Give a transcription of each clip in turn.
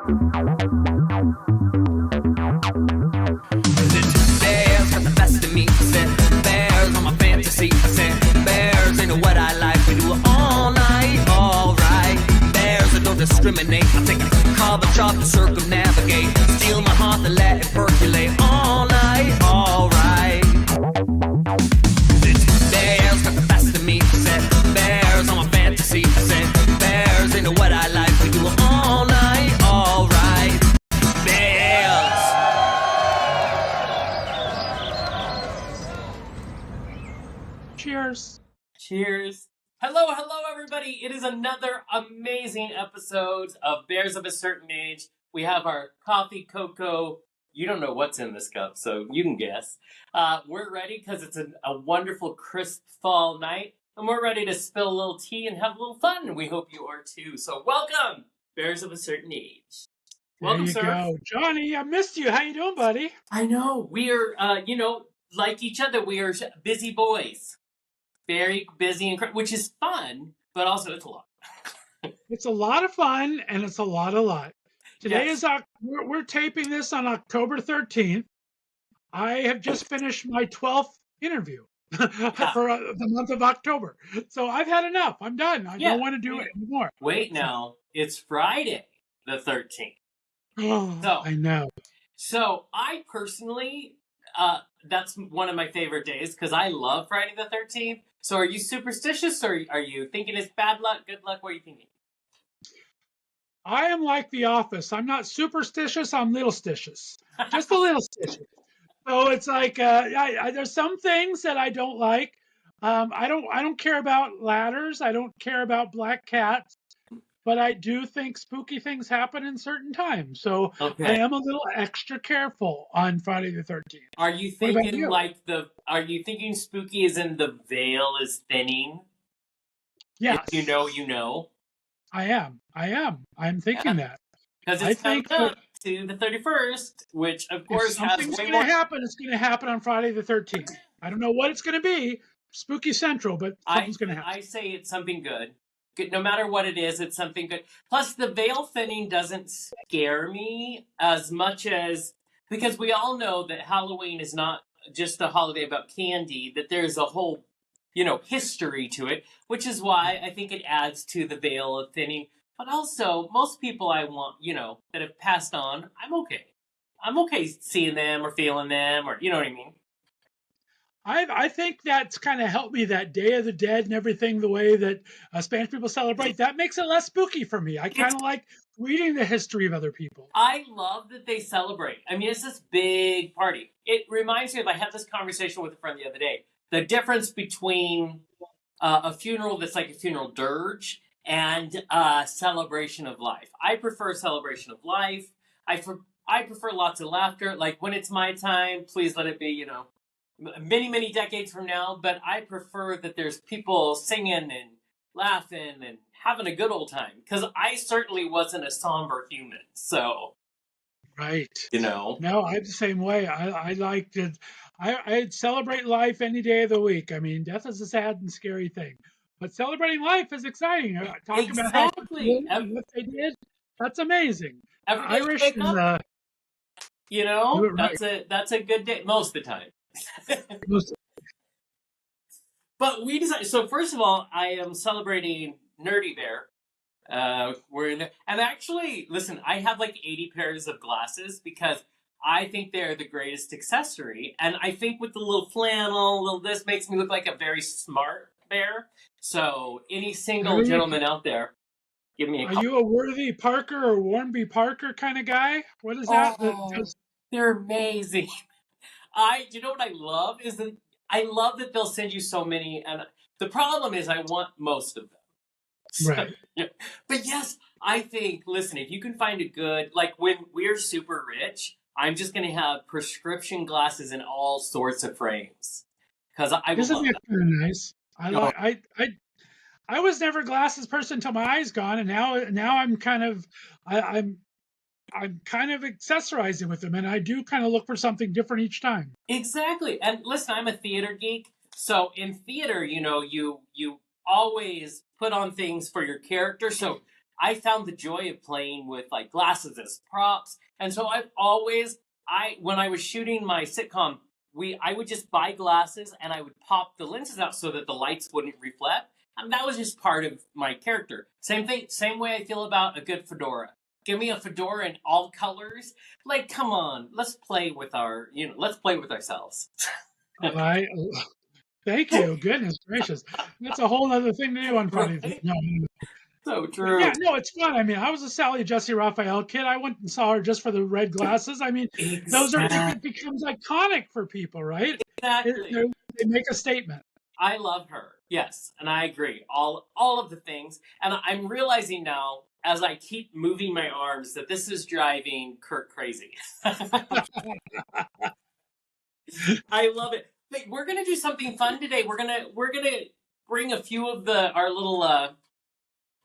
Bears got the best of me. Said bears on my fantasy. Said bears ain't know what I like. We do it all night, all right. Bears that don't discriminate. I take a carbon chop to circumnavigate. Steal my heart and let it percolate all night, all right. Bears got the best of me. Said bears on my fantasy. Said bears ain't know what I like. We do it all night, all right. Bears. Cheers. Cheers. Hello, everybody. It is another amazing episode of Bears of a Certain Age. We have our coffee, cocoa. You don't know what's in this cup, so you can guess. We're ready because it's a wonderful, crisp fall night, and we're ready to spill a little tea and have a little fun. We hope you are too. So welcome, Bears of a Certain Age. Welcome, there you sir. go. Johnny, I missed you. How you doing, buddy? I know. We are, like each other, we are busy boys. Very busy, and which is fun, but also it's a lot. It's a lot of fun, and it's a lot. Today Yes. is we're taping this on October 13th. I have just finished my 12th interview for the month of October. So I've had enough. I'm done. I don't want to do it anymore. Wait now. It's Friday the 13th. Oh, So, I know. So I personally, that's one of my favorite days because I love Friday the 13th. So are you superstitious or are you thinking it's bad luck, good luck? What are you thinking? I am like The Office. I'm not superstitious. I'm little-stitious. Just a little-stitious. So it's like there's some things that I don't like. I don't care about ladders. I don't care about black cats. But I do think spooky things happen in certain times. So Okay. I am a little extra careful on Friday the 13th. Are you thinking are you thinking spooky as in the veil is thinning? Yes. If you know. I am. I'm thinking that. Because it's coming up to the 31st, which of course has something's going to happen. It's going to happen on Friday the 13th. I don't know what it's going to be. Spooky Central, but something's going to happen. I say it's something good. No matter what it is, it's something good. Plus, the veil thinning doesn't scare me as much as... Because we all know that Halloween is not just a holiday about candy, that there's a whole, history to it, which is why I think it adds to the veil of thinning. But also, most people I want, that have passed on, I'm okay. I'm okay seeing them or feeling them or, you know what I mean? I think that's kind of helped me, that Day of the Dead and everything, the way that Spanish people celebrate. That makes it less spooky for me. I kind of like reading the history of other people. I love that they celebrate. I mean, it's this big party. It reminds me of, I had this conversation with a friend the other day, the difference between a funeral that's like a funeral dirge and a celebration of life. I prefer celebration of life. I prefer lots of laughter. Like, when it's my time, please let it be, many decades from now, but I prefer that there's people singing and laughing and having a good old time, because I certainly wasn't a somber human. So, right, No, I'm the same way. I like to. I celebrate life any day of the week. I mean, death is a sad and scary thing, but celebrating life is exciting. Talking about how what they did, that's amazing. Irish wake up, that's a good day most of the time. But we decided. So first of all, I am celebrating Nerdy Bear. And actually, listen, I have like 80 pairs of glasses because I think they're the greatest accessory. And I think with the little flannel, this makes me look like a very smart bear. So any single gentleman out there, give me a call. Are you a Worthy Parker or Warnby Parker kind of guy? What is that? They're amazing. You know what I love is that I love that they'll send you so many, and the problem is I want most of them. So, right. Yeah. But yes, I think, listen, if you can find a good, like when we're super rich, I'm just going to have prescription glasses in all sorts of frames. Because I This love is that. kind of nice. I was never a glasses person until my eyes gone, and now I'm kind of I'm kind of accessorizing with them, and I do kind of look for something different each time. Exactly. And listen, I'm a theater geek. So in theater, you always put on things for your character. So I found the joy of playing with like glasses as props. And so when I was shooting my sitcom, I would just buy glasses and I would pop the lenses out so that the lights wouldn't reflect. And that was just part of my character. Same thing, same way I feel about a good fedora. Give me a fedora in all colors. Like, come on, let's play with ourselves. I thank you. Goodness gracious, that's a whole other thing to do on Friday. Right? No, So but true. yeah, no, it's fun. I mean, I was a Sally Jesse Raphael kid. I went and saw her just for the red glasses. I mean, those are it becomes iconic for people, right? Exactly. They make a statement. I love her. Yes, and I agree. All of the things. And I'm realizing now as I keep moving my arms that this is driving Kurt crazy. I love it. But we're gonna do something fun today. We're gonna bring a few of our little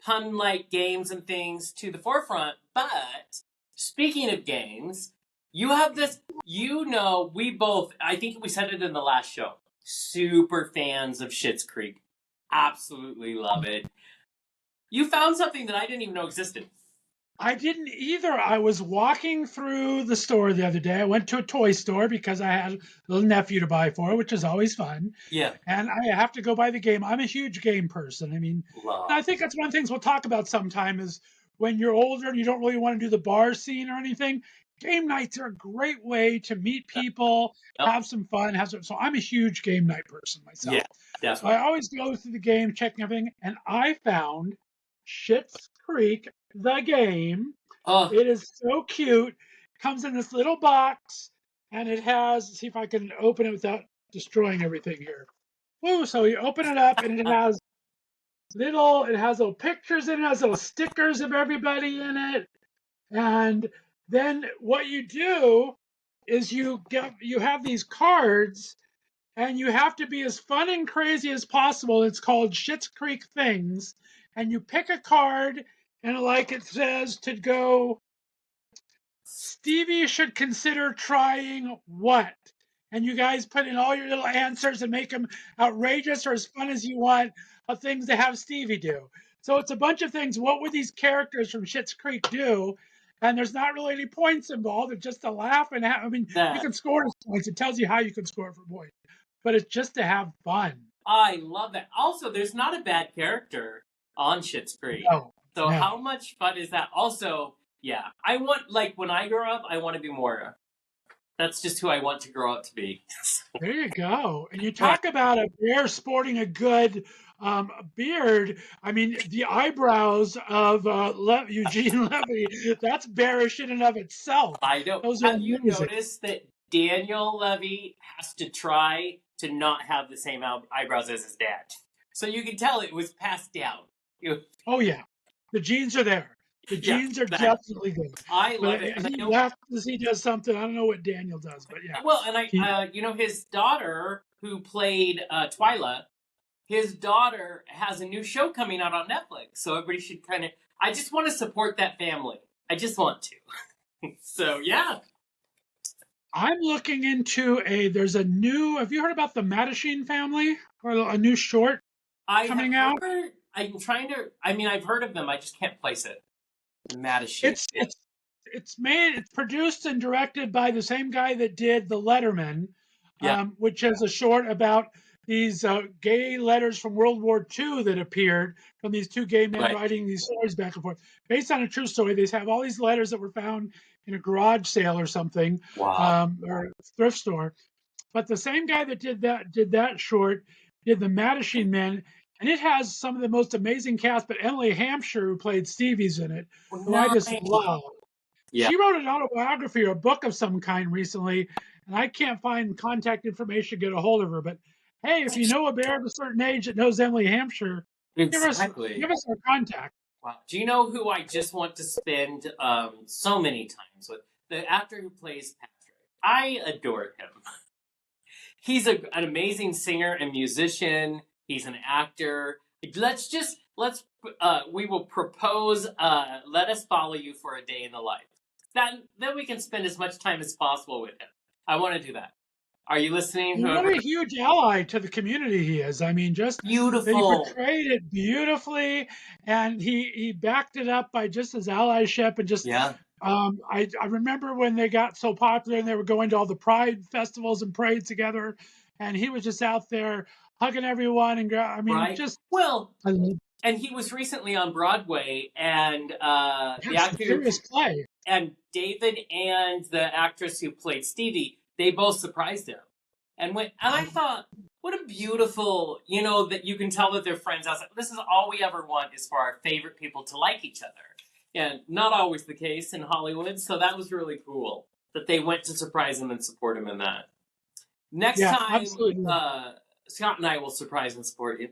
pun like games and things to the forefront. But speaking of games, you have this. We both. I think we said it in the last show. Super fans of Schitt's Creek. Absolutely love it. You found something that I didn't even know existed. I didn't either. I was walking through the store the other day. I went to a toy store because I had a little nephew to buy for, which is always fun. Yeah. And I have to go buy the game. I'm a huge game person. I mean, Love. I think that's one of the things we'll talk about sometime is when you're older and you don't really want to do the bar scene or anything, game nights are a great way to meet people, Yep. have some fun, so I'm a huge game night person myself. Yeah, So definitely. I always go through the game, checking everything, and I found Schitt's Creek, the game. Oh, It is so cute. Comes in this little box, and it has. See if I can open it without destroying everything here. Woo! So you open it up, and it has little pictures in it, has little stickers of everybody in it, and then what you do is you have these cards, and you have to be as fun and crazy as possible. It's called Schitt's Creek Things, and you pick a card, and like it says to go, Stevie should consider trying what? And you guys put in all your little answers and make them outrageous or as fun as you want of things to have Stevie do. So it's a bunch of things. What would these characters from Schitt's Creek do? And there's not really any points involved. It's just to laugh and have, I mean, you can score points. It tells you how you can score for points, but it's just to have fun. I love that. Also, there's not a bad character on Schitt's Creek. So how much fun is that? Also, yeah, I want, like, when I grow up, I want to be Moira. That's just who I want to grow up to be. There you go. And you talk about a bear sporting a good beard. I mean, the eyebrows of Eugene Levy, that's bearish in and of itself. I know. Those are Have you amazing. noticed that Daniel Levy has to try to not have the same eyebrows as his dad? So you can tell it was passed down. Oh, yeah. The genes are there. The genes are definitely there. I love it. He laughs as he does something. I don't know what Daniel does, but yeah. Well, and his daughter, who played Twyla, his daughter has a new show coming out on Netflix. So everybody should I just want to support that family. I just want to. So, yeah. I'm looking into there's a new, have you heard about the Mattachine family? Or a new short coming out? I've heard of them. I just can't place it. Mattachine. It's produced and directed by the same guy that did The Letterman, which is a short about these gay letters from World War II that appeared from these two gay men writing these stories back and forth. Based on a true story, they have all these letters that were found in a garage sale or something, or a thrift store. But the same guy that did that short did The Mattachine Men. And it has some of the most amazing cast, but Emily Hampshire, who played Stevie's in it, who I just love. Yeah. She wrote an autobiography or a book of some kind recently, and I can't find contact information to get a hold of her. But hey, if you know a bear of a certain age that knows Emily Hampshire, give us her contact. Wow. Do you know who I just want to spend so many times with? The actor who plays Patrick. I adore him. He's an amazing singer and musician. He's an actor. We will propose, let us follow you for a day in the life. Then we can spend as much time as possible with him. I want to do that. Are you listening? What Whoever. a huge ally to the community he is. I mean, just that he Beautiful. portrayed it beautifully, and he backed it up by just his allyship and just. Yeah. I remember when they got so popular and they were going to all the Pride festivals and parades together, and he was just out there hugging everyone I mean, Right. just Well, I love and he was recently on Broadway, and the yes, the actor serious play. and David and the actress who played Stevie, they both surprised him. And I thought, what a beautiful, that you can tell that they're friends. I was like, this is all we ever want is for our favorite people to like each other. And not always the case in Hollywood, so that was really cool that they went to surprise him and support him in that. Next Yeah, time, absolutely. Scott and I will surprise and support you.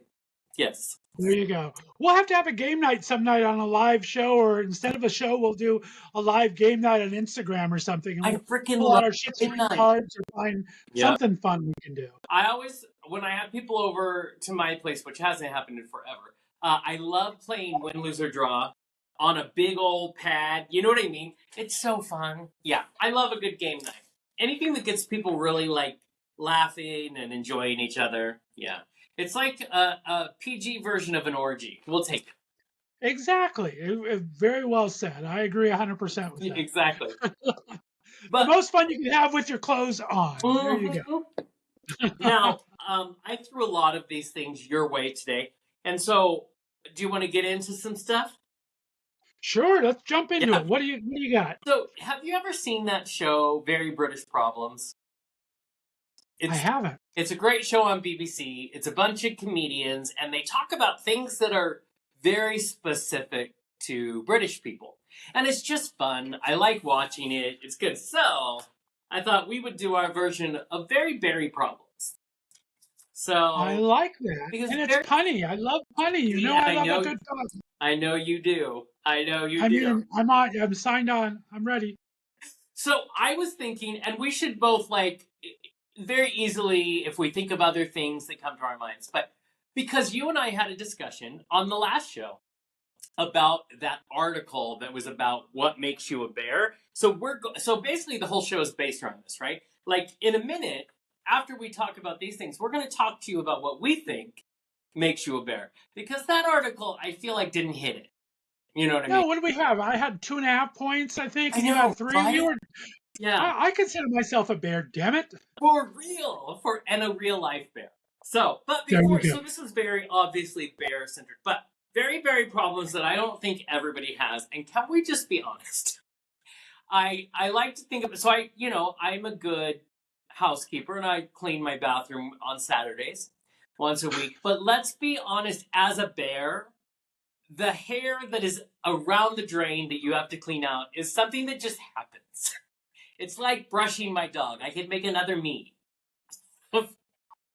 Yes. There you go. We'll have to have a game night some night on a live show, or instead of a show, we'll do a live game night on Instagram or something, and I we'll freaking pull out love our shits game night. cards or find Yeah. something fun we can do. I always, when I have people over to my place, which hasn't happened in forever, I love playing win, lose, or draw on a big old pad. You know what I mean? It's so fun. Yeah, I love a good game night. Anything that gets people really like laughing and enjoying each other. Yeah. It's like a PG version of an orgy. We'll take it. Exactly. Very well said. I agree 100% with that. Exactly. The But most fun you can have with your clothes on. There you go. now, I threw a lot of these things your way today. And so, do you want to get into some stuff? Sure, let's jump into Yeah. it. What do you got? So, have you ever seen that show, Very British Problems? I haven't. It's a great show on BBC. It's a bunch of comedians, and they talk about things that are very specific to British people. And it's just fun. I like watching it. It's good. So, I thought we would do our version of Very Berry Problems. So I like that. because And it's punny. I love punny. You know I love a good dog. I know you do. I know you I do. mean, I'm on. I'm signed on. I'm ready. So I was thinking, and we should both like very easily, if we think of other things that come to our minds, but because you and I had a discussion on the last show about that article that was about what makes you a bear. So so basically the whole show is based around this, right? Like in a minute, after we talk about these things, we're going to talk to you about what we think makes you a bear. Because that article, I feel like didn't hit it. You know what I mean? No, what do we have? I had 2.5 points, I think, and I you know, had 3. right? You were. Yeah. I consider myself a bear. Damn it. For real. And a real life bear. So, but There you before, go. so this is very obviously bear centric, but very, very problems that I don't think everybody has. And can we just be honest? I like to think of it. So I'm a good housekeeper and I clean my bathroom on Saturdays once a week. But let's be honest, as a bear, the hair that is around the drain that you have to clean out is something that just happens. It's like brushing my dog. I could make another me.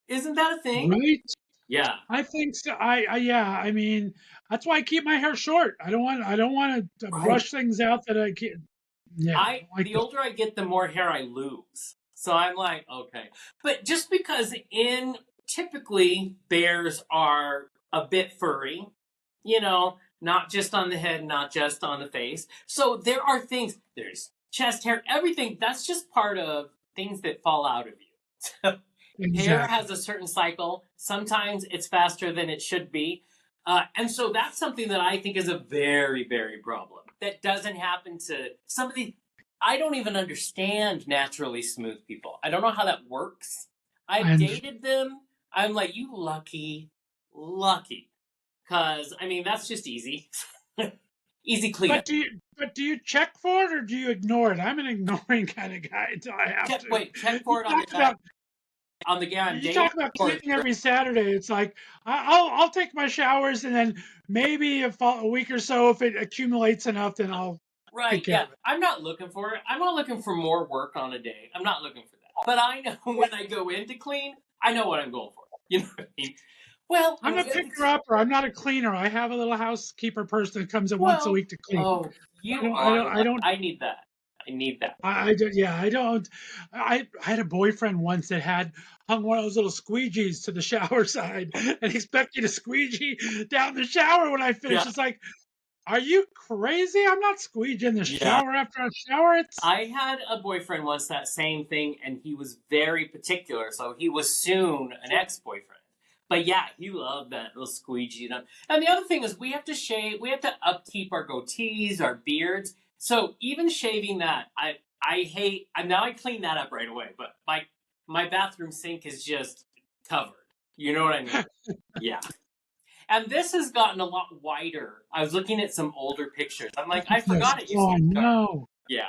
Isn't that a thing? Right? Yeah. I think so. Yeah. I mean, that's why I keep my hair short. I don't want to Right. brush things out that I can't. Yeah. I don't like The that. older I get, the more hair I lose. So I'm like, okay. But just because typically bears are a bit furry, not just on the head, not just on the face. So there are things, there's chest hair, everything. That's just part of things that fall out of you. Exactly. Hair has a certain cycle. Sometimes it's faster than it should be. And so that's something that I think is a very, very problem. That doesn't happen to some of the... I don't even understand naturally smooth people. I don't know how that works. I've dated them. I'm like, you lucky. Because, I mean, that's just easy. Easy cleanup. But do you check for it or do you ignore it? I'm an ignoring kind of guy until I have to. Wait, check for it on the guy. You talk about cleaning every Saturday. It's like I'll take my showers and then maybe a week or so, if it accumulates enough, then I'll. Right, yeah. I'm not looking for it. I'm not looking for more work on a day. I'm not looking for that. But I know when I go in to clean, I know what I'm going for. You know what I mean? Well, I'm a picker-upper. I'm not a cleaner. I have a little housekeeper person that comes in once a week to clean. Oh, I don't. I need that. I don't. I had a boyfriend once that had hung one of those little squeegees to the shower side and expect you to squeegee down the shower when I finish. Yeah. It's like, Are you crazy? I'm not squeegeeing the Yeah. shower after a shower. It's I had a boyfriend once that same thing, and he was very particular, so he was soon an ex-boyfriend. But yeah, he loved that little squeegee. And the other thing is, we have to shave, we have to upkeep our goatees, our beards. So even shaving that, I hate. Now I clean that up right away, but my bathroom sink is just covered. You know what I mean? Yeah. And this has gotten a lot wider. I was looking at some older pictures. I'm like, I forgot it used oh to be dark. no. Yeah.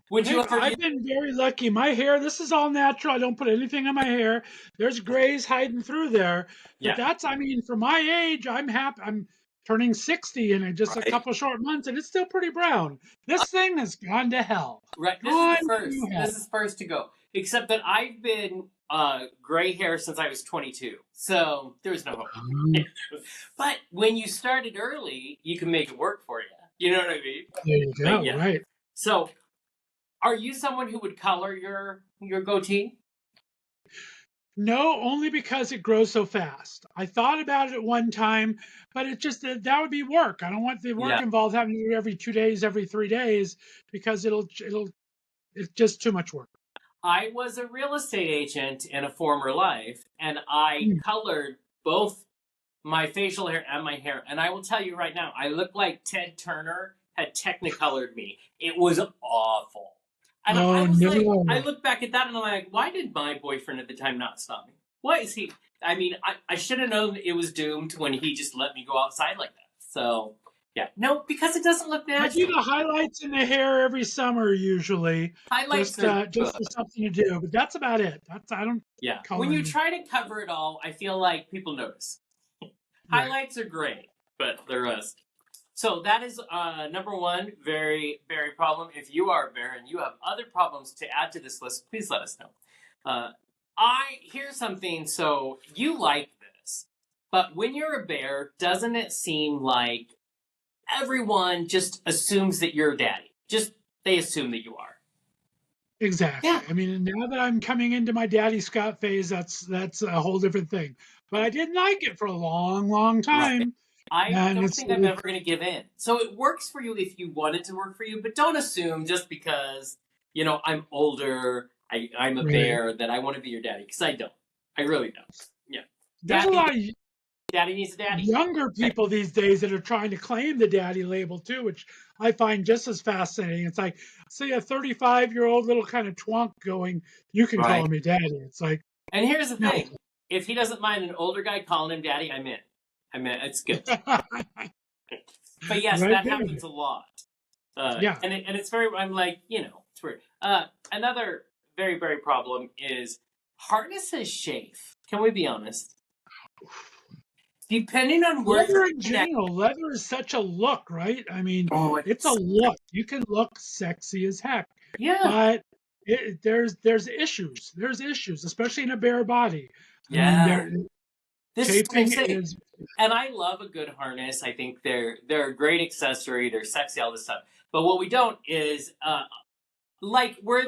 Would you ever? I've been very lucky. My hair, this is all natural. I don't put anything on my hair. There's grays hiding through there. But Yeah. I mean, for my age, I'm happy. I'm turning 60 in just a Right. couple short months, and it's still pretty brown. This thing has gone to hell. Right. This is the first. This is first to go. Except that I've been gray hair since I was 22. So there's no hope. But when you started early, you can make it work for you. You know what I mean? There you go. Yeah. Right. So, are you someone who would color your goatee? No, only because it grows so fast. I thought about it at one time, but it just that would be work. I don't want the work Yeah. involved having to do it every 2 days, every 3 days, because it's just too much work. I was a real estate agent in a former life, and I colored both my facial hair and my hair. And I will tell you right now, I look like Ted Turner had technicolored me. It was awful. And Oh, I was no. like, I look back at that and I'm like, why did my boyfriend at the time not stop me? Why is he? I mean, I should have known it was doomed when he just let me go outside like that. So, yeah. No, because it doesn't look natural. I do the highlights in the hair every summer usually. Highlights just for something to do, but that's about it. I don't. Yeah. color When you anything. try to cover it all, I feel like people notice. Highlights are great, but the rest. So that is number one, very, very problem. If you are a bear and you have other problems to add to this list, please let us know. Here's something. So you like this, but when you're a bear, doesn't it seem like everyone just assumes that you're daddy? Just they assume that you are. Exactly. Yeah. I mean, now that I'm coming into my Daddy Scott phase, that's a whole different thing. But I didn't like it for a long, long time. Right. I And don't think I'm ever going to give in. So it works for you if you want it to work for you, but don't assume just because, I'm older, I'm a bear, that I want to be your daddy, because I don't. I really don't. Yeah. There's a lot of Daddy needs a daddy. younger people these days that are trying to claim the daddy label too, which I find just as fascinating. It's like, say, a 35-year-old little kind of twonk going, you can call me daddy. It's like, and here's the no. thing. If he doesn't mind an older guy calling him daddy, I'm in. It's good. But yes, that happens a lot. Yeah. And it's very, I'm like, it's weird. Another very, very problem is harnesses chafe. Can we be honest? Depending on where leather in general, leather is such a look, right? I mean, it's a look. You can look sexy as heck. Yeah. But there's issues. There's issues, especially in a bare body. Yeah. This is, and I love a good harness. I think they're a great accessory. They're sexy, all this stuff. But what we don't is like where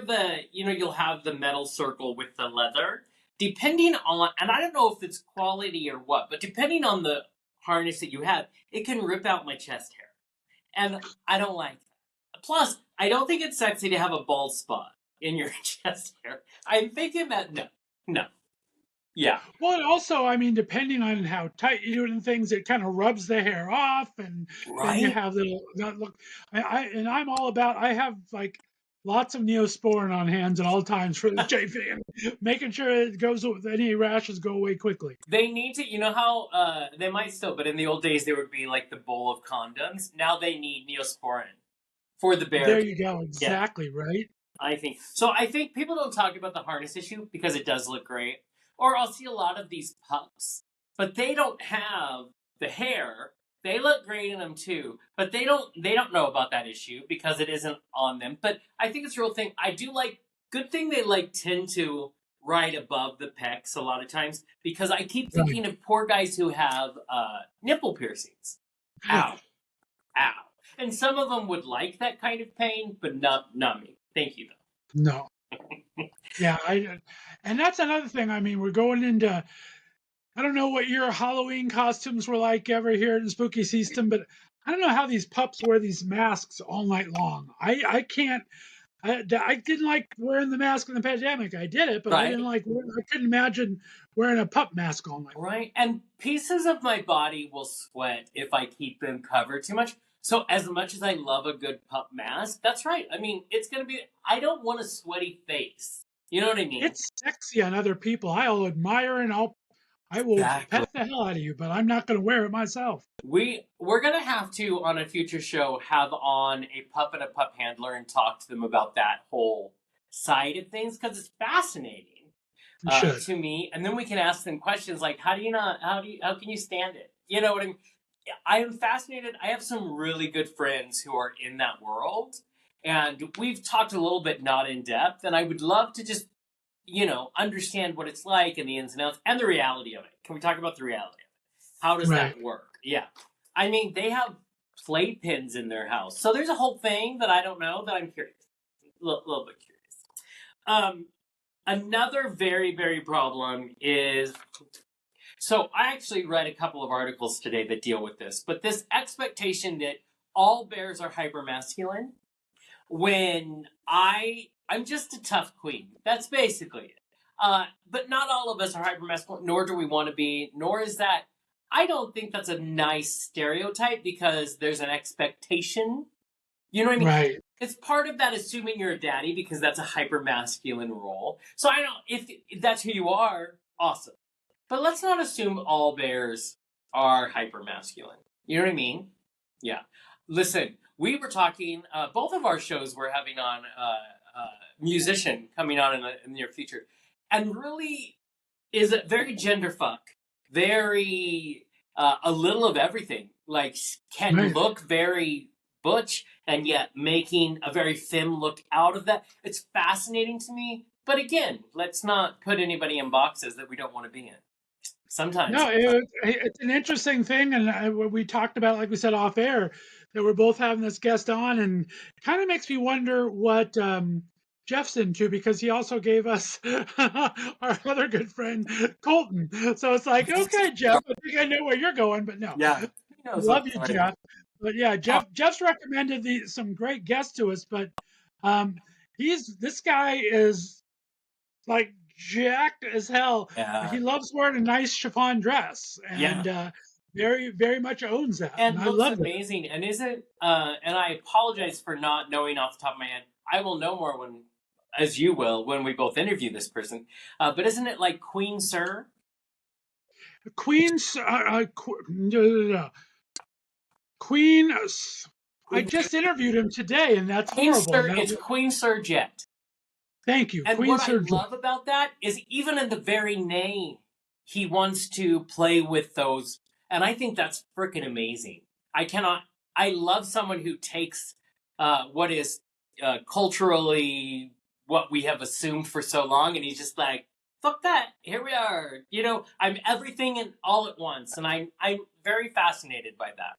you'll have the metal circle with the leather. Depending on, and I don't know if it's quality or what, but depending on the harness that you have, it can rip out my chest hair. And I don't like that. Plus, I don't think it's sexy to have a bald spot in your chest hair. I'm thinking that, no. Yeah. Well, and also, I mean, depending on how tight you do it and things, it kind of rubs the hair off, and then you have that look. I'm all about. I have like lots of Neosporin on hands at all times for the chafing, making sure it goes with any rashes go away quickly. They need to, you know how they might still, but in the old days there would be like the bowl of condoms. Now they need Neosporin for the bear. There you go. Exactly right. I think people don't talk about the harness issue because it does look great. Or I'll see a lot of these pups, but they don't have the hair. They look great in them too, but they don't know about that issue because it isn't on them. But I think it's a real thing. I do like, good thing they tend to right above the pecs a lot of times, because I keep thinking of poor guys who have nipple piercings. Ow. And some of them would like that kind of pain, but not me. Thank you though. No. Yeah, and that's another thing. I mean, we're going into, I don't know what your Halloween costumes were like ever here in Spooky Season, but I don't know how these pups wear these masks all night long. I can't. I didn't like wearing the mask in the pandemic. I did it, but I didn't Right. like. I couldn't imagine wearing a pup mask all night long. Right. And pieces of my body will sweat if I keep them covered too much. So as much as I love a good pup mask, that's right. I mean, it's going to be, I don't want a sweaty face. You know what I mean? It's sexy on other people. I'll admire and I will Exactly. pet the hell out of you, but I'm not going to wear it myself. We're gonna have to, on a future show, have on a pup and a pup handler and talk to them about that whole side of things, because it's fascinating We should. to me. And then we can ask them questions like, how can you stand it? You know what I mean? I am fascinated. I have some really good friends who are in that world, and we've talked a little bit, not in depth, and I would love to just, understand what it's like and the ins and outs and the reality of it. Can we talk about the reality of it? How does Right. that work? Yeah. I mean, they have playpens in their house. So there's a whole thing that I don't know that I'm curious. A little bit curious. Another very, very problem is, so I actually read a couple of articles today that deal with this, but this expectation that all bears are hypermasculine when I'm just a tough queen. That's basically it. But not all of us are hypermasculine, nor do we want to be, nor is that. I don't think that's a nice stereotype because there's an expectation. You know what I mean? Right. It's part of that assuming you're a daddy because that's a hypermasculine role. So I don't, if that's who you are, awesome. But let's not assume all bears are hypermasculine. You know what I mean? Yeah. Listen, we were talking, both of our shows we're having on a musician coming on in the near future. And really is it very gender fuck. Very, a little of everything. Like, can Right. look very butch and yet making a very femme look out of that. It's fascinating to me. But again, let's not put anybody in boxes that we don't want to be in. Sometimes. No, it's an interesting thing, and we talked about, like we said off air, that we're both having this guest on, and it kind of makes me wonder what Jeff's into, because he also gave us our other good friend Colton. So it's like, okay, Jeff, I think I know where you're going, but no, Yeah. He knows love what's you, going Jeff. But yeah, Jeff's recommended some great guests to us, but this guy is like jacked as hell. Yeah. He loves wearing a nice chiffon dress, and very, very much owns that. And And I looks love it. amazing. And isn't, and I apologize for not knowing off the top of my head. I will know more as you will, when we both interview this person. But isn't it like Queen Sir? Queen's Queen. I just interviewed him today, and that's Queen horrible. Sir, it's Queen Sir Jet. Thank you, And Queen what Sir. I love about that is even in the very name, he wants to play with those. And I think that's freaking amazing. I love someone who takes what is culturally what we have assumed for so long, and he's just like, fuck that, here we are. I'm everything and all at once. And I'm very fascinated by that.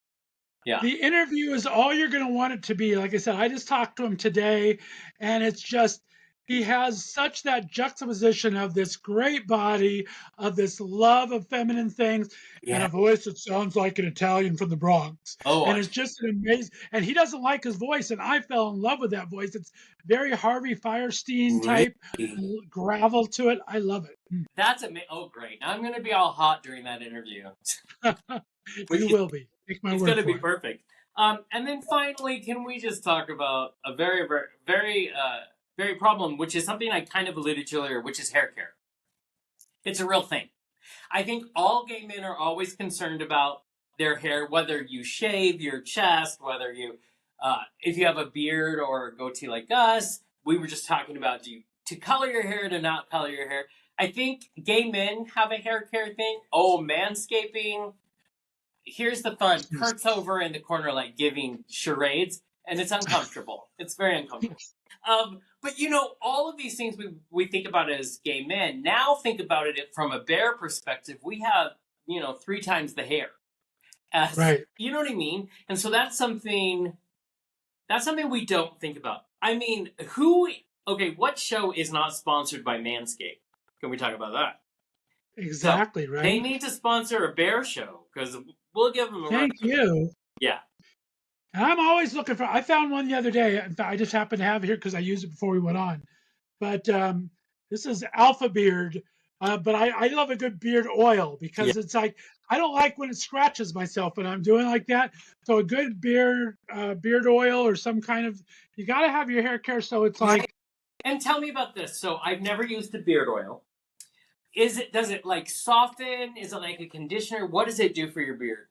Yeah. The interview is all you're going to want it to be. Like I said, I just talked to him today, and it's just, he has such that juxtaposition of this great body, of this love of feminine things, and a voice that sounds like an Italian from the Bronx. Oh, And it's just an amazing, and he doesn't like his voice, and I fell in love with that voice. It's very Harvey Firestein type gravel to it. I love it. That's amazing. Oh, great. Now I'm going to be all hot during that interview. You will be. Take my It's word going to for be it. perfect. And then finally, can we just talk about a very, very, very, very problem, which is something I kind of alluded to earlier, which is hair care. It's a real thing. I think all gay men are always concerned about their hair, whether you shave your chest, whether if you have a beard or a goatee like us. We were just talking about to color your hair, to not color your hair. I think gay men have a hair care thing. Oh, manscaping. Here's the fun. Kurt's over in the corner like giving charades, and it's uncomfortable. It's very uncomfortable. But all of these things we think about as gay men. Now think about it from a bear perspective. We have, 3 times the hair. Right. You know what I mean? And so that's something we don't think about. I mean, what show is not sponsored by Manscaped? Can we talk about that? Exactly, So right. They need to sponsor a bear show, because we'll give them a run. Thank you. Yeah. And I'm always looking for. I found one the other day. In fact, I just happened to have it here because I used it before we went on. But this is Alpha Beard. But I love a good beard oil Yeah. because it's like I don't like when it scratches myself when I'm doing like that. So a good beard oil or some kind of you got to have your hair care so it's Right. like And tell me about this. So I've never used a beard oil. Does it like soften? Is it like a conditioner? What does it do for your beard?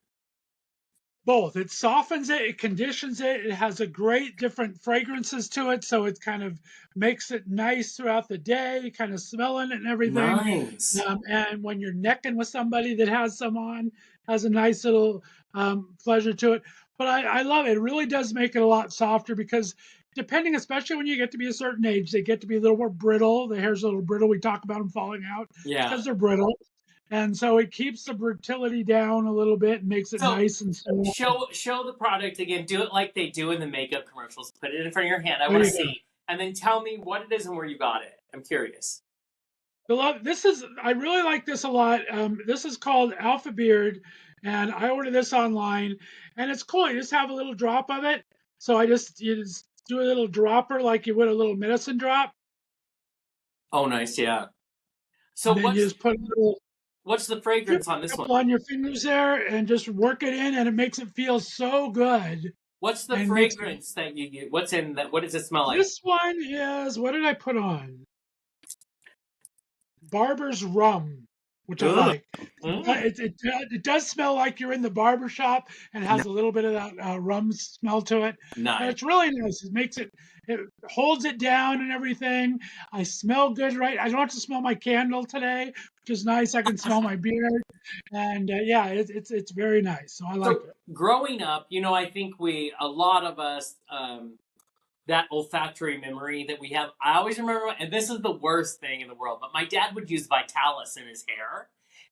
both. It softens it, it conditions it. It has a great different fragrances to it, so it kind of makes it nice throughout the day, kind of smelling it and everything. Nice. And when you're necking with somebody that has some on, has a nice little pleasure to it. But I love it. It really does make it a lot softer because depending, especially when you get to be a certain age, they get to be a little more brittle. The hair's a little brittle. We talk about them falling out Yeah. because they're brittle. And so it keeps the brittility down a little bit and makes it So nice and soft. show the product again. Do it like they do in the makeup commercials. Put it in front of your hand. I There want to you go. see. And then tell me what it is and where you got it. I'm curious. This is I really like this a lot. This is called Alpha Beard, and I ordered this online, and it's cool. You just have a little drop of it. So you just do a little dropper like you would a little medicine drop, Oh, nice. Yeah. So and then you just put a little what's the fragrance on this one? couple on your fingers there, and just work it in, and it makes it feel so good. What's the And makes fragrance that you use? What's in that? What does it smell like? this one is what did I put on? Barber's Rum, which I Ugh. like. It does smell like you're in the barber shop and has a little bit of that rum smell to it. And Nice. it's really nice. It holds it down and everything. I smell good, right? I don't have to smell my candle today, which is nice. I can smell my beard. And it's very nice. So I like it. Growing up, I think a lot of us, that olfactory memory that we have. I always remember, and this is the worst thing in the world, but my dad would use Vitalis in his hair.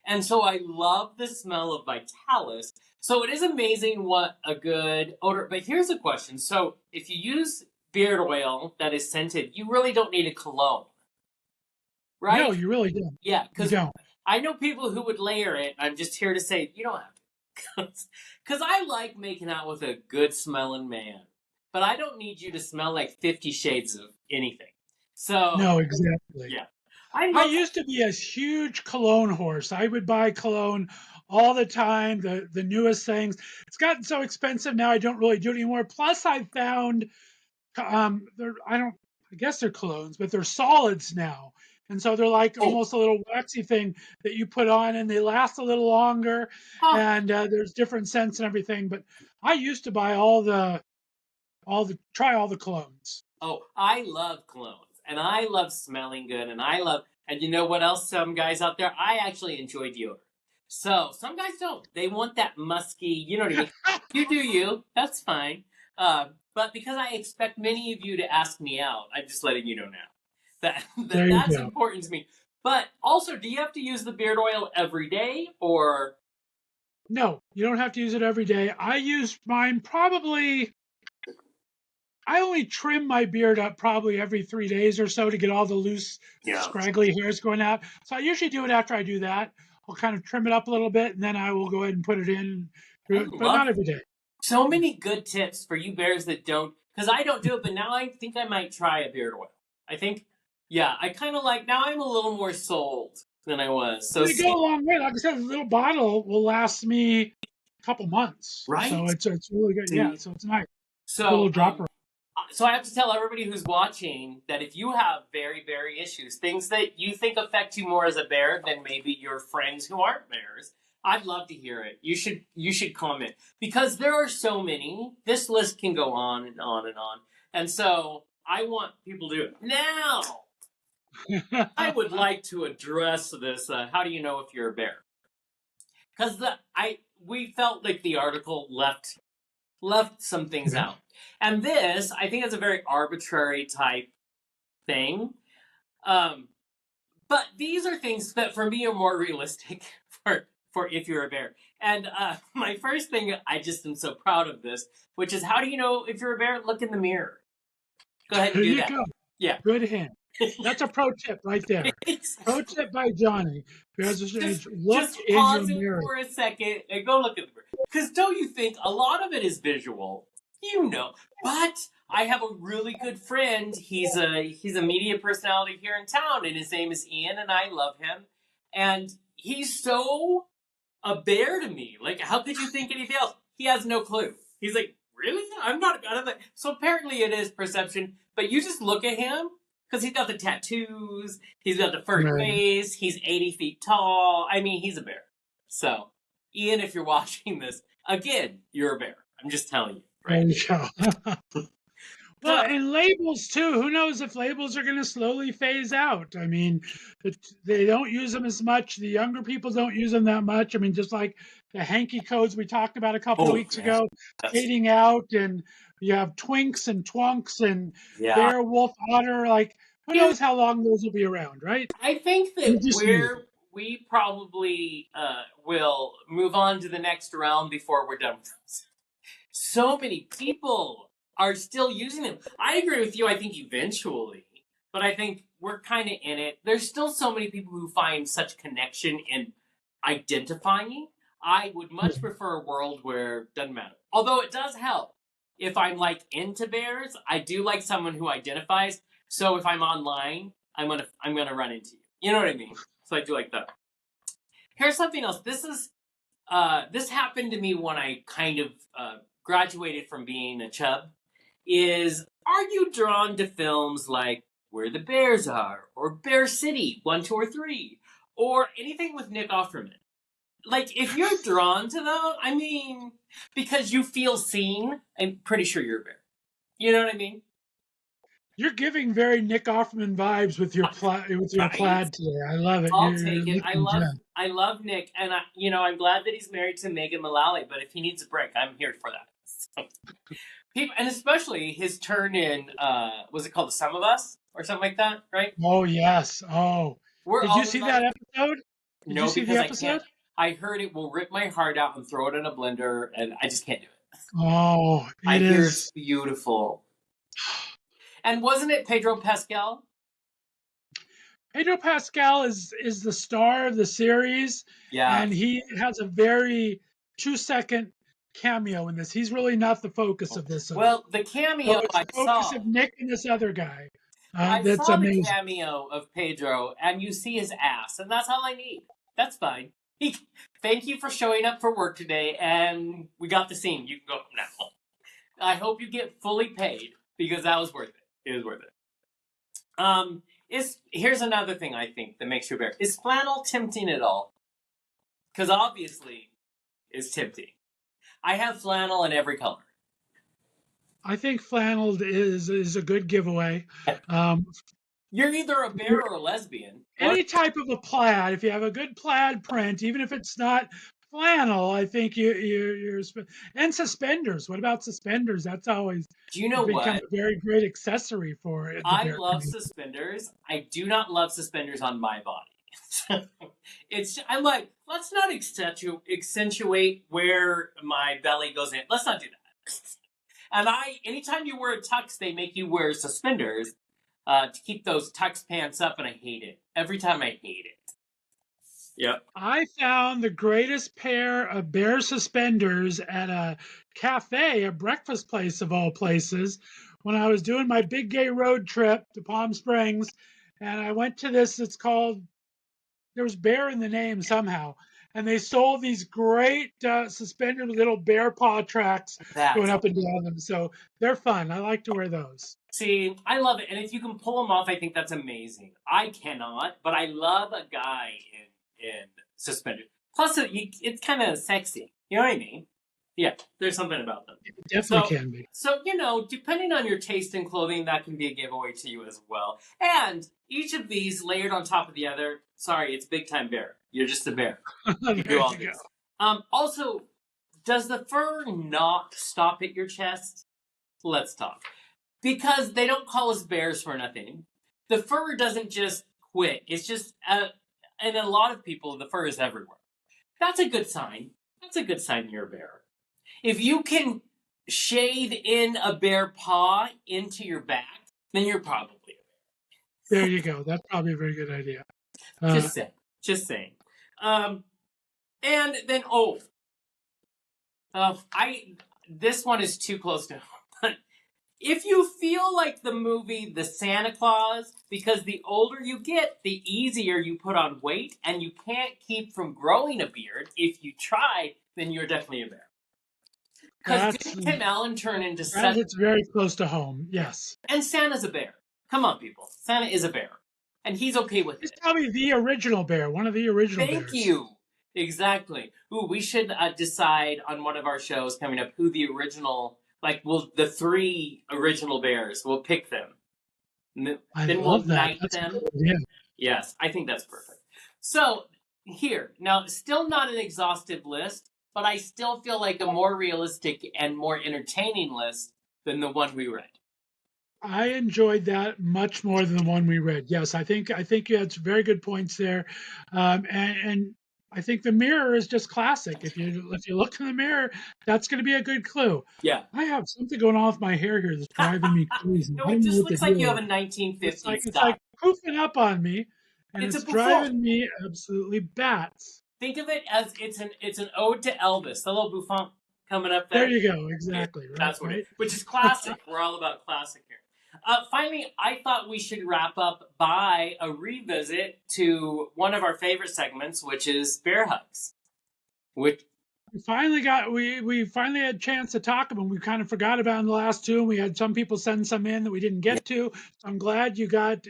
And so I love the smell of Vitalis. So it is amazing what a good odor. But here's a question. So if you use beard oil that is scented, you really don't need a cologne, right? No, you really don't. Yeah, because You don't. I know people who would layer it. I'm just here to say you don't have to. Because I like making out with a good smelling man. But I don't need you to smell like 50 shades of anything. So No, exactly. yeah. I used to be a huge cologne horse. I would buy cologne all the time, the newest things. It's gotten so expensive now I don't really do it anymore. Plus I found I guess they're colognes, but they're solids now. And so they're like almost a little waxy thing that you put on and they last a little longer and there's different scents and everything. But I used to buy try all the colognes. Oh, I love colognes and I love smelling good and you know what else, some guys out there, I actually enjoy deodorant. So some guys don't. They want that musky, you know what I mean? You do you. That's fine. But because I expect many of you to ask me out, I'm just letting you know now. That's important to me. But also, do you have to use the beard oil every day or? No, you don't have to use it every day. I use mine I only trim my beard up probably every 3 days or so to get all the loose, scraggly hairs going out. So I usually do it after I do that. I'll kind of trim it up a little bit and then I will go ahead and put it in, but not every day. So many good tips for you bears that don't, because I don't do it, but now I think I might try a beard oil. I think, I kind of now I'm a little more sold than I was. So you go a long way. Like I said, a little bottle will last me a couple months. Right. So it's really good. Yeah, so it's nice. So, a little dropper. So I have to tell everybody who's watching that if you have very, very issues, things that you think affect you more as a bear than maybe your friends who aren't bears, I'd love to hear it. You should comment because there are so many. This list can go on and on and on. And so I want people to do it now. I would like to address this. How do you know if you're a bear? Because we felt like the article left some things out. And this, I think, is a very arbitrary type thing. But these are things that, for me, are more realistic for if you're a bear. And my first thing, I just am so proud of this, which is, how do you know if you're a bear? Look in the mirror. Go ahead and do that. Go. Yeah. Good hint. That's a pro tip right there. Pro tip by Jonny. Just look in pause your mirror for a second and go look at the mirror. Because don't you think a lot of it is visual? You know. But I have a really good friend. He's a media personality here in town, and his name is Ian, and I love him. And he's so a bear to me. Like, how could you think anything else? He has no clue. He's like, really? I'm not. So apparently it is perception. But you just look at him, because he's got the tattoos, he's got the furry face, he's 80 feet tall. I mean, he's a bear. So, Ian, if you're watching this, again, you're a bear. I'm just telling you. Right? Well, and labels too. Who knows if labels are going to slowly phase out? I mean, they don't use them as much. The younger people don't use them that much. I mean, just like the hanky codes we talked about a couple of weeks ago, fading out, and you have twinks and twunks and bear, wolf, otter. Like, who knows how long those will be around, right? I think that we probably will move on to the next round before we're done with this. So many people are still using them. I agree with you. I think eventually, but I think we're kind of in it. There's still so many people who find such connection in identifying. I would much prefer a world where it doesn't matter. Although it does help. If I'm like into bears, I do like someone who identifies. So if I'm online, I'm gonna run into you. You know what I mean? So I do like that. Here's something else. This happened to me when I kind of graduated from being a chub. Are you drawn to films like Where the Bears Are, or Bear City 1, 2, or 3, or anything with Nick Offerman? Like, if you're drawn to those, I mean, because you feel seen, I'm pretty sure you're a bear. You know what I mean? You're giving very Nick Offerman vibes with your plaid today. I love it. I'll take it. I love Nick, and I'm glad that he's married to Megan Mullally. But if he needs a break, I'm here for that. So, and especially his turn in was it called The Sum of Us or something like that, right? Oh yes. Oh, did you see that episode? Did you see the episode? I can't. I heard it will rip my heart out and throw it in a blender, and I just can't do it. Oh, I hear it's beautiful. And wasn't it Pedro Pascal? Pedro Pascal is the star of the series. Yeah. And he has a very 2-second cameo in this. He's really not the focus of this. Well, the cameo I saw. The focus of Nick and this other guy. I saw the cameo of Pedro, and you see his ass, and that's all I need. That's fine. Thank you for showing up for work today, and we got the scene. You can go now. I hope you get fully paid, because that was worth it. It was worth it. Here's another thing I think that makes you a bear. Is flannel tempting at all? Because obviously, it's tempting. I have flannel in every color. I think flannel is a good giveaway. You're either a bear or a lesbian. Any type of a plaid, if you have a good plaid print, even if it's not flannel, I think you're and suspenders. What about suspenders? That's always become a very great accessory for it. I love suspenders. I do not love suspenders on my body. I'm like, let's not accentuate where my belly goes in. Let's not do that. And anytime you wear a tux, they make you wear suspenders to keep those tux pants up, and I hate it. Every time I hate it. Yep. I found the greatest pair of bear suspenders at a cafe, a breakfast place of all places, when I was doing my big gay road trip to Palm Springs. And I went to this, there was bear in the name somehow. And they sold these great suspended little bear paw tracks going up and down them. So they're fun. I like to wear those. See, I love it. And if you can pull them off, I think that's amazing. I cannot, but I love a guy in suspenders. Plus, it's kind of sexy. You know what I mean? Yeah, there's something about them. It definitely can be. So, depending on your taste in clothing, that can be a giveaway to you as well. And each of these layered on top of the other, sorry, it's big time bear. You're just a bear. You do all this. Also, does the fur not stop at your chest? Let's talk. Because they don't call us bears for nothing. The fur doesn't just quit. It's just, and a lot of people, the fur is everywhere. That's a good sign. That's a good sign you're a bear. If you can shade in a bear paw into your back, then you're probably a bear. There you go. That's probably a very good idea. Just saying. And then, this one is too close to home. But if you feel like the movie The Santa Claus, because the older you get, the easier you put on weight, and you can't keep from growing a beard. If you tried, then you're definitely a bear. Because didn't Tim Allen turn into that hits very close to home. Yes. And Santa's a bear. Come on, people. Santa is a bear. And he's okay with He's it. probably the original bear, one of the original bears. Thank you. Exactly. Ooh, we should decide on one of our shows coming up who the original, the 3 original bears. We'll pick them. Then we'll knight them. Yes, I think that's perfect. So, here. Now, still not an exhaustive list, but I still feel like a more realistic and more entertaining list than the one we read. I enjoyed that much more than the one we read. Yes, I think you had some very good points there, and I think the mirror is just classic. If you look in the mirror, that's going to be a good clue. Yeah, I have something going on with my hair here that's driving me crazy. No, it just looks like you have a 1950s It's like poofing up on me, and it's driving me absolutely bats. Think of it as it's an ode to Elvis, the little bouffant coming up there. There you go, exactly. Right, that's what it is, which is classic. We're all about classic here. Finally, I thought we should wrap up by a revisit to one of our favorite segments, which is Bear Hugs. We finally had a chance to talk about them. We kind of forgot about in the last 2, and we had some people send some in that we didn't get to. So I'm glad you got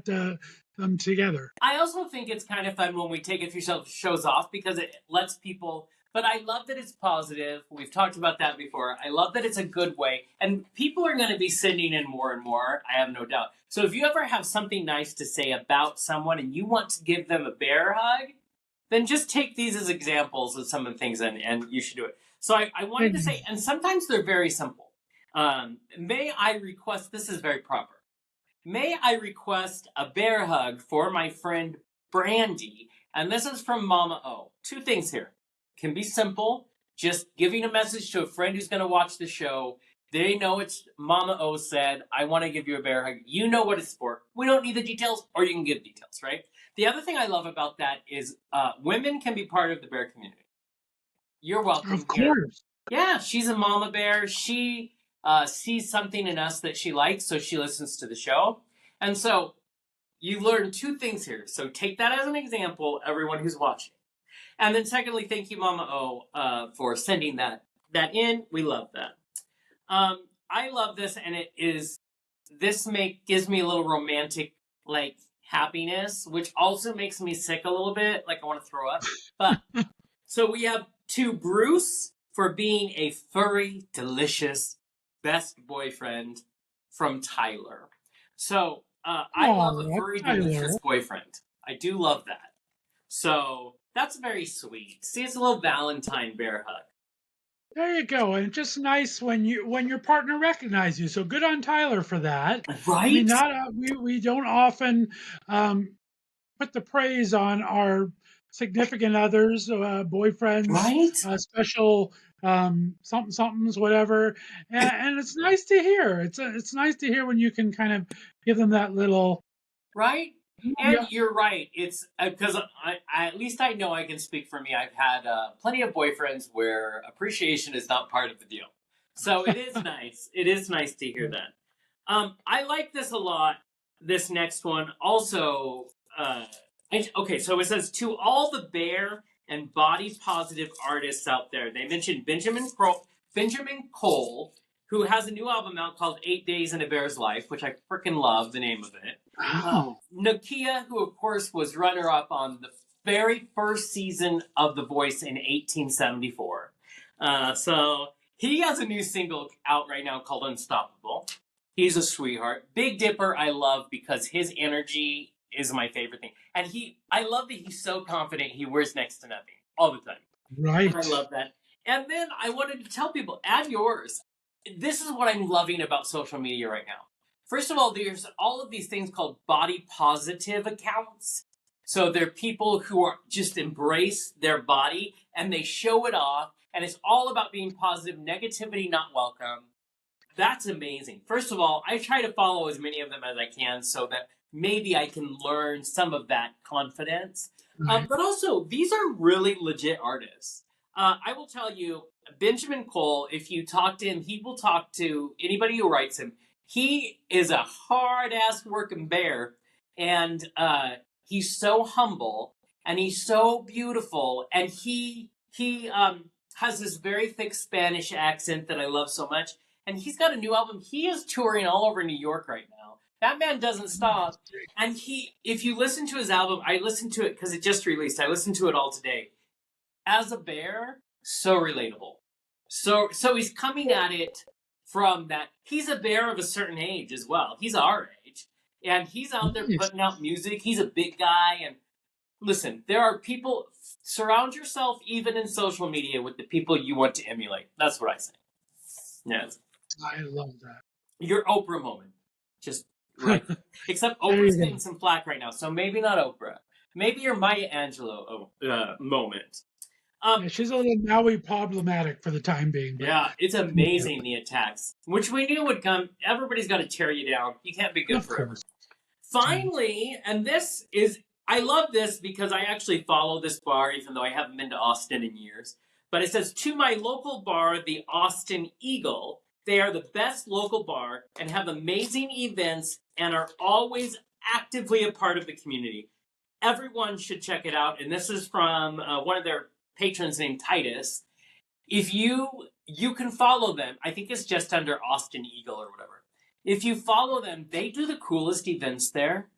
them together. I also think it's kind of fun when we take a few shows off because it lets people. But I love that it's positive. We've talked about that before. I love that it's a good way. And people are going to be sending in more and more, I have no doubt. So if you ever have something nice to say about someone and you want to give them a bear hug, then just take these as examples of some of the things and you should do it. So I wanted to say, and sometimes they're very simple. May I request, this is very proper. May I request a bear hug for my friend Brandy? And this is from Mama O. 2 things here. Can be simple, just giving a message to a friend who's going to watch the show. They know it's Mama O said, I want to give you a bear hug. You know what it's for. We don't need the details, or you can give details, right? The other thing I love about that is women can be part of the bear community. You're welcome. Of course. Yeah, she's a mama bear. She sees something in us that she likes, so she listens to the show. And so you learn 2 things here. So take that as an example, everyone who's watching. And then secondly, thank you, Mama O, for sending that in. We love that. I love this, and gives me a little romantic, happiness, which also makes me sick a little bit, like I want to throw up. But so we have to Bruce for being a furry, delicious, best boyfriend from Tyler. So I love a furry, delicious boyfriend. I do love that. So that's very sweet. See, it's a little Valentine bear hug. There you go, and it's just nice when your partner recognizes you. So good on Tyler for that. Right? I mean, we don't often put the praise on our significant others, boyfriends, right? Special somethings, whatever. And it's nice to hear. It's nice to hear when you can kind of give them that little right. And you're right. It's because at least I know I can speak for me. I've had plenty of boyfriends where appreciation is not part of the deal. So it is nice. It is nice to hear that. I like this a lot. This next one also. Okay, so it says, to all the bear and body positive artists out there. They mentioned Benjamin Cole, who has a new album out called 8 Days in a Bear's Life, which I freaking love the name of it. Wow. Nakia, who of course was runner-up on the very first season of The Voice in 1874. So he has a new single out right now called Unstoppable. He's a sweetheart. Big Dipper I love because his energy is my favorite thing. And I love that he's so confident he wears next to nothing all the time. Right. I love that. And then I wanted to tell people, add yours. This is what I'm loving about social media right now. First of all, there's all of these things called body positive accounts. So they're people who are just embrace their body and they show it off. And it's all about being positive, negativity not welcome. That's amazing. First of all, I try to follow as many of them as I can so that maybe I can learn some of that confidence. But also, these are really legit artists. I will tell you, Benjamin Cole, if you talk to him, he will talk to anybody who writes him. He is a hard-ass working bear, and he's so humble, and he's so beautiful, and he has this very thick Spanish accent that I love so much, and he's got a new album. He is touring all over New York right now. That man doesn't stop, and if you listen to his album, I listened to it because it just released. I listened to it all today. As a bear, so relatable. So he's coming at it from that. He's a bear of a certain age as well. He's our age. And he's out there putting out music. He's a big guy. And listen, there are people, surround yourself even in social media with the people you want to emulate. That's what I say. Yes. I love that. Your Oprah moment. Just right. Except Oprah's getting some flack right now. So maybe not Oprah. Maybe your Maya Angelou moment. She's a little Maui problematic for the time being. Yeah, it's amazing, the attacks, which we knew would come. Everybody's got to tear you down. You can't be good forever. Finally, and this is, I love this because I actually follow this bar, even though I haven't been to Austin in years. But it says, to my local bar, the Austin Eagle. They are the best local bar and have amazing events and are always actively a part of the community. Everyone should check it out. And this is from one of their patrons named Titus. If you can follow them, I think it's just under Austin Eagle or whatever. If you follow them, they do the coolest events there.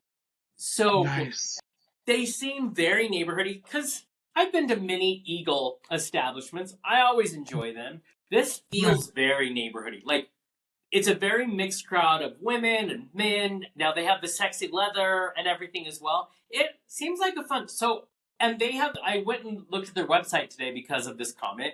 So nice. They seem very neighborhoody because I've been to many Eagle establishments. I always enjoy them. This feels very neighborhoody. Like, it's a very mixed crowd of women and men. Now they have the sexy leather and everything as well. It seems like a fun. So, and they have, I went and looked at their website today because of this comment.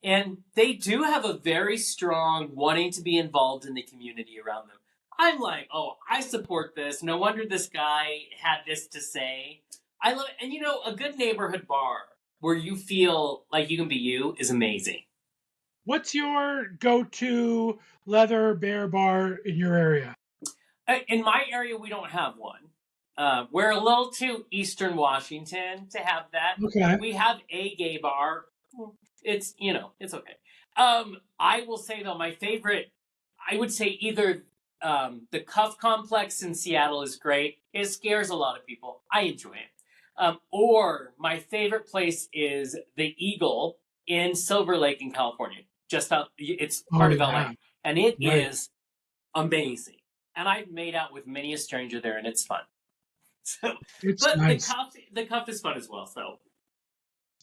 And they do have a very strong wanting to be involved in the community around them. I'm like, oh, I support this. No wonder this guy had this to say. I love it. And you know, a good neighborhood bar where you feel like you can be you is amazing. What's your go-to leather bear bar in your area? In my area, we don't have one. We're a little too Eastern Washington to have that. Okay. We have a gay bar. It's, it's okay. I will say, though, my favorite, I would say either the Cuff Complex in Seattle is great. It scares a lot of people. I enjoy it. Or my favorite place is the Eagle in Silver Lake in California. It's part of LA. And it is amazing. And I've made out with many a stranger there, and it's fun. So, but nice. The Cuff is fun as well. So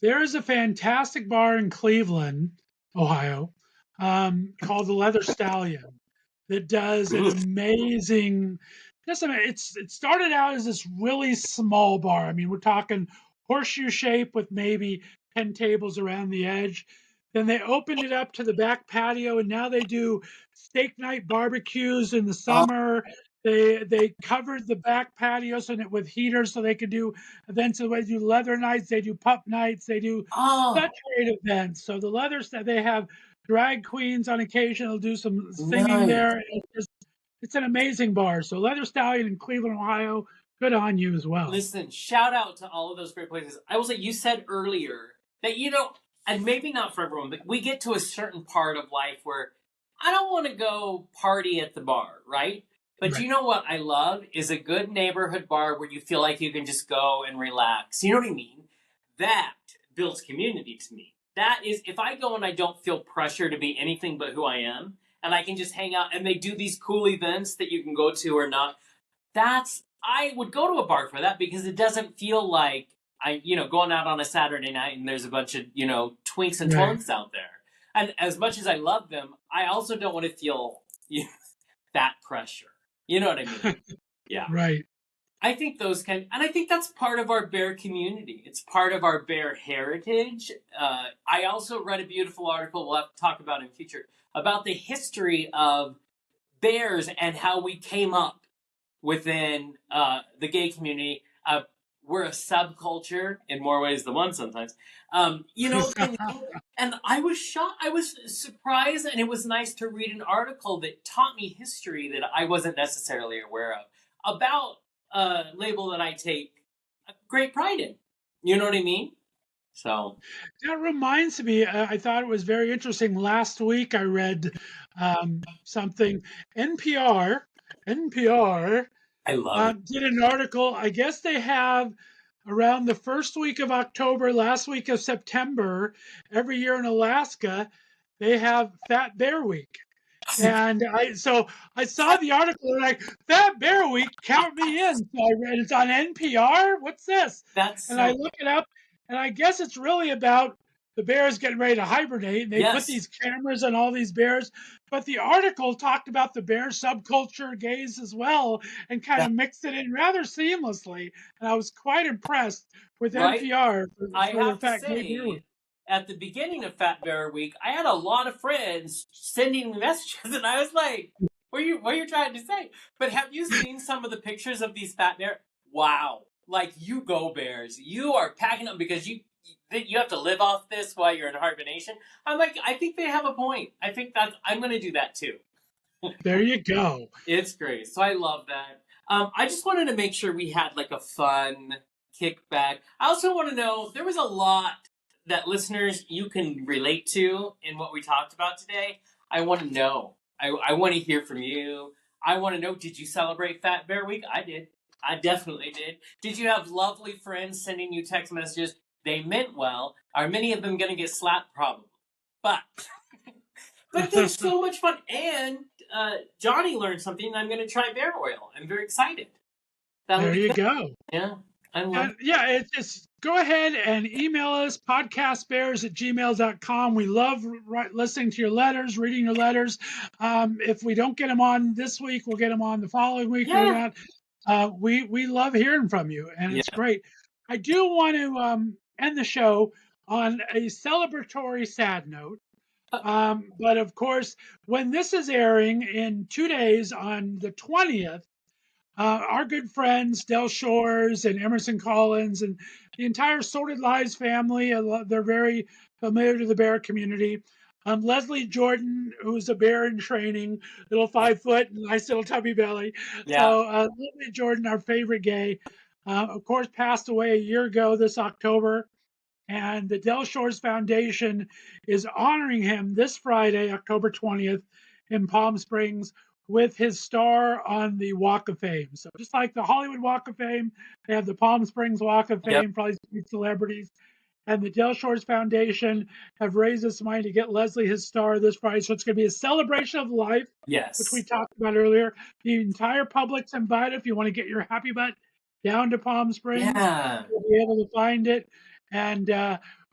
there is a fantastic bar in Cleveland, Ohio, called the Leather Stallion that does an amazing. It started out as this really small bar. I mean, we're talking horseshoe shape with maybe 10 tables around the edge. Then they opened it up to the back patio, and now they do steak night barbecues in the summer. They covered the back patio with heaters so they could do events. So they do leather nights, they do pup nights, they do such great events. So the leather stuff, they have drag queens on occasion. They'll do some singing there. It's an amazing bar. So Leather Stallion in Cleveland, Ohio, good on you as well. Listen, shout out to all of those great places. I will say, you said earlier that, and maybe not for everyone, but we get to a certain part of life where I don't want to go party at the bar, right? But you know what I love is a good neighborhood bar where you feel like you can just go and relax. You know what I mean? That builds community to me. That is, if I go and I don't feel pressure to be anything but who I am, and I can just hang out, and they do these cool events that you can go to or not, I would go to a bar for that because it doesn't feel like going out on a Saturday night and there's a bunch of, twinks and twunks out there. And as much as I love them, I also don't want to feel that pressure. You know what I mean? Yeah. Right. I think and I think that's part of our bear community. It's part of our bear heritage. I also read a beautiful article we'll have to talk about in future about the history of bears and how we came up within the gay community. We're a subculture in more ways than one sometimes. And I was shocked. I was surprised, and it was nice to read an article that taught me history that I wasn't necessarily aware of about a label that I take great pride in. You know what I mean? So That reminds me, I thought it was very interesting. Last week I read something. NPR, NPR I love it. did an article. I guess they have around the first week of October, last week of September, every year in Alaska, they have Fat Bear Week. And I saw the article and like Fat Bear Week, count me in. So I read it's on NPR. What's this? That's And I so look it up, and I guess it's really about the bears getting ready to hibernate. And they put yes. these cameras on all these bears. But the article talked about the bear subculture, gays as well, and kind That, of mixed it in rather seamlessly. And I was quite impressed with right? NPR I for their have to Fat Gay Bear say, Week. at the beginning of Fat Bear Week, I had a lot of friends sending me messages, and I was like, what are you trying to say?" But have you seen some of the pictures of these fat bears? Wow! Like, you go bears, you are packing them because you have to live off this while you're in hibernation. I'm like, I think they have a point. I think I'm going to do that too. There you go. It's great. So I love that. I just wanted to make sure we had like a fun kickback. I also want to know there was a lot that listeners you can relate to in what we talked about today. I want to know. I want to hear from you. I want to know, did you celebrate Fat Bear Week? I did. I definitely did. Did you have lovely friends sending you text messages? They meant well. Are many of them going to get slapped? Probably. But there's so much fun. And Jonny learned something, and I'm going to try bear oil. I'm very excited. That'll There be you good. go. Yeah, I love And it. yeah, it's just go ahead and email us podcastbears@gmail.com. We love listening to your letters, reading your letters. If we don't get them on this week, we'll get them on the following week or Yeah. that. We love hearing from you, and Yeah. it's great. I do want to end the show on a celebratory sad note. But of course, when this is airing in 2 days on the 20th, our good friends Del Shores and Emerson Collins and the entire Sorted Lives family, they're very familiar to the bear community. Leslie Jordan, who's a bear in training, little 5 foot, nice little tubby belly. Yeah. So Leslie Jordan, our favorite gay, of course, passed away a year ago this October. And the Del Shores Foundation is honoring him this Friday, October 20th, in Palm Springs with his star on the Walk of Fame. So just like the Hollywood Walk of Fame, they have the Palm Springs Walk of Yep. Fame for all these celebrities. And the Del Shores Foundation have raised this money to get Leslie his star this Friday. So it's going to be a celebration of life, which we Yes. talked about earlier. The entire public's invited. If you want to get your happy butt down to Palm Springs, Yeah. you'll be able to find it. And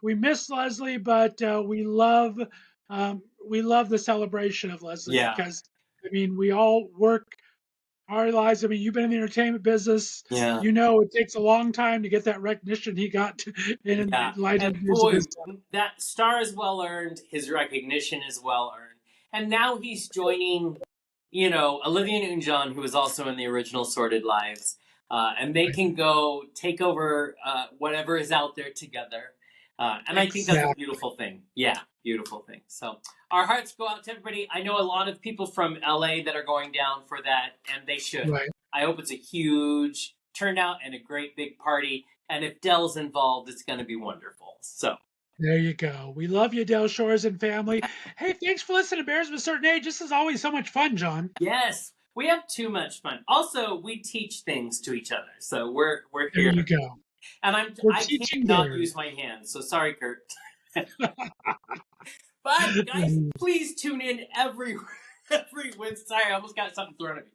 we miss Leslie, but we love the celebration of Leslie Yeah. because I mean we all work our lives. I mean, you've been in the entertainment business. Yeah. You know, it takes a long time to get that recognition he got in Yeah. light And years of boy, his life. that star is well earned. His recognition is well earned. And now he's joining, Olivia Newton-John, who was also in the original Sorted Lives. And they can go take over whatever is out there together. And I think that's a Exactly. beautiful thing. Yeah, beautiful thing. So our hearts go out to everybody. I know a lot of people from LA that are going down for that, and they should. Right. I hope it's a huge turnout and a great big party. And if Dell's involved, it's going to be wonderful. So There you go. We love you, Del Shores and family. Hey, thanks for listening to Bears of a Certain Age. This is always so much fun, John. yes, we have too much fun. Also, we teach things to each other. So we're There here. you go. And We're I can't teaching not bears. use my hands. So sorry, Kurt. But guys, please tune in every Wednesday. Sorry, I almost got something thrown at me.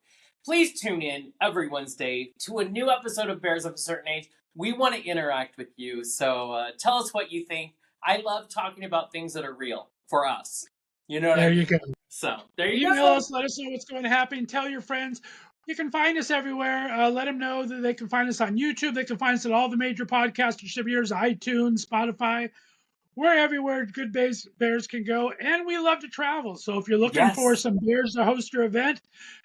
Please tune in every Wednesday to a new episode of Bears of a Certain Age. We want to interact with you, so tell us what you think. I love talking about things that are real for us. You know what I There mean? you go. So there you Email go. us. Let us know what's going to happen. Tell your friends. You can find us everywhere. Let them know that they can find us on YouTube. They can find us at all the major podcast distributors, iTunes, Spotify. We're everywhere good bears can go. And we love to travel. So if you're looking for Yes. some bears to host your event,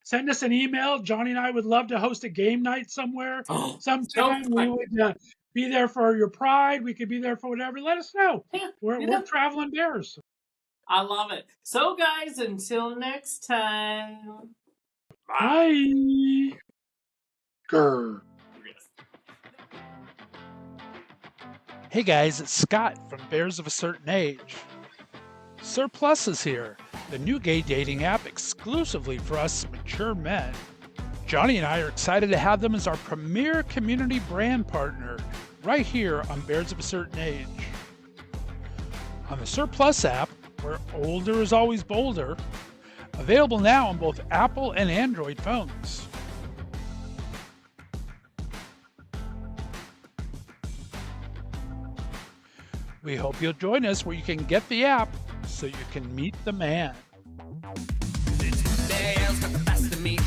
send us an email. Jonny and I would love to host a game night somewhere. Oh, so Sometime we fun. would be there for your pride. We could be there for whatever. Let us know. Yeah, We're traveling bears. I love it. So, guys, until next time. Bye. Grr. Hey guys, it's Scott from Bears of a Certain Age. Surplus is here, the new gay dating app exclusively for us mature men. Jonny and I are excited to have them as our premier community brand partner right here on Bears of a Certain Age. On the Surplus app, where older is always bolder, available now on both Apple and Android phones. We hope you'll join us where you can get the app so you can meet the man. Bears got the best of me.